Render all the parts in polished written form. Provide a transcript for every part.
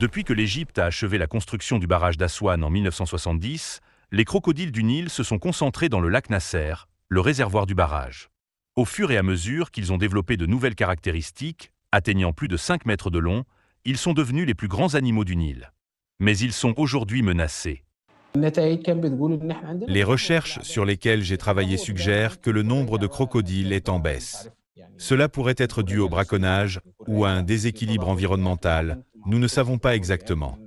Depuis que l'Égypte a achevé la construction du barrage d'Aswan en 1970, les crocodiles du Nil se sont concentrés dans le lac Nasser, le réservoir du barrage. Au fur et à mesure qu'ils ont développé de nouvelles caractéristiques, atteignant plus de 5 mètres de long, ils sont devenus les plus grands animaux du Nil. Mais ils sont aujourd'hui menacés. Les recherches sur lesquelles j'ai travaillé suggèrent que le nombre de crocodiles est en baisse. Cela pourrait être dû au braconnage ou à un déséquilibre environnemental, nous ne savons pas exactement.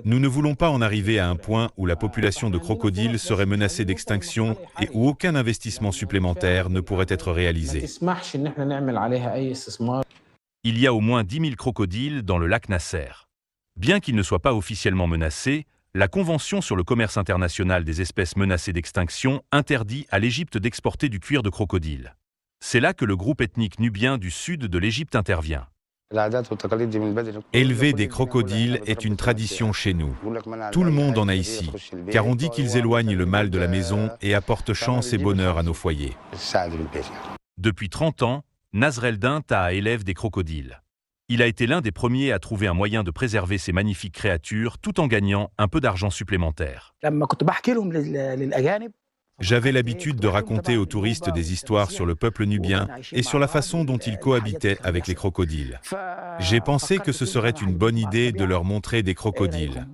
Nous ne voulons pas en arriver à un point où la population de crocodiles serait menacée d'extinction et où aucun investissement supplémentaire ne pourrait être réalisé. Il y a au moins 10 000 crocodiles dans le lac Nasser. Bien qu'ils ne soient pas officiellement menacés, la Convention sur le commerce international des espèces menacées d'extinction interdit à l'Égypte d'exporter du cuir de crocodile. C'est là que le groupe ethnique nubien du sud de l'Égypte intervient. Élever des crocodiles est une tradition chez nous. Tout le monde en a ici, car on dit qu'ils éloignent le mal de la maison et apportent chance et bonheur à nos foyers. Depuis 30 ans, Nasr el-Din Taha élève des crocodiles. Il a été l'un des premiers à trouver un moyen de préserver ces magnifiques créatures tout en gagnant un peu d'argent supplémentaire. J'avais l'habitude de raconter aux touristes des histoires sur le peuple nubien et sur la façon dont ils cohabitaient avec les crocodiles. J'ai pensé que ce serait une bonne idée de leur montrer des crocodiles.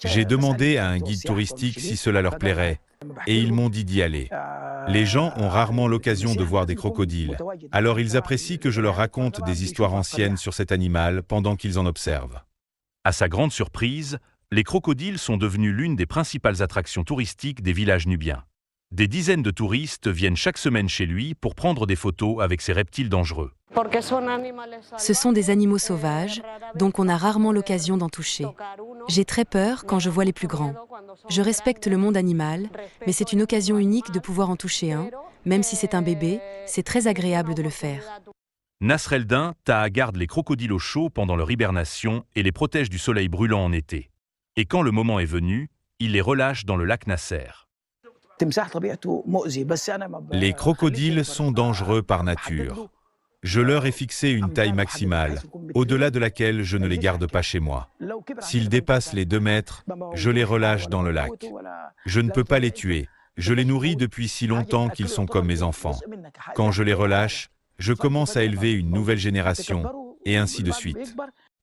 J'ai demandé à un guide touristique si cela leur plairait, et ils m'ont dit d'y aller. Les gens ont rarement l'occasion de voir des crocodiles, alors ils apprécient que je leur raconte des histoires anciennes sur cet animal pendant qu'ils en observent. À sa grande surprise, les crocodiles sont devenus l'une des principales attractions touristiques des villages nubiens. Des dizaines de touristes viennent chaque semaine chez lui pour prendre des photos avec ces reptiles dangereux. Ce sont des animaux sauvages, donc on a rarement l'occasion d'en toucher. J'ai très peur quand je vois les plus grands. Je respecte le monde animal, mais c'est une occasion unique de pouvoir en toucher un. Même si c'est un bébé, c'est très agréable de le faire. Nasr el-Din Taha garde les crocodiles au chaud pendant leur hibernation et les protège du soleil brûlant en été. Et quand le moment est venu, il les relâche dans le lac Nasser. Les crocodiles sont dangereux par nature. Je leur ai fixé une taille maximale, au-delà de laquelle je ne les garde pas chez moi. S'ils dépassent les 2 mètres, je les relâche dans le lac. Je ne peux pas les tuer. Je les nourris depuis si longtemps qu'ils sont comme mes enfants. Quand je les relâche, je commence à élever une nouvelle génération, et ainsi de suite.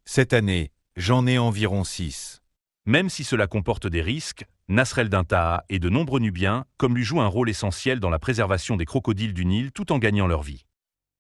Cette année, j'en ai environ 6. Même si cela comporte des risques, Nasr el-Din Taha et de nombreux Nubiens comme lui jouent un rôle essentiel dans la préservation des crocodiles du Nil tout en gagnant leur vie.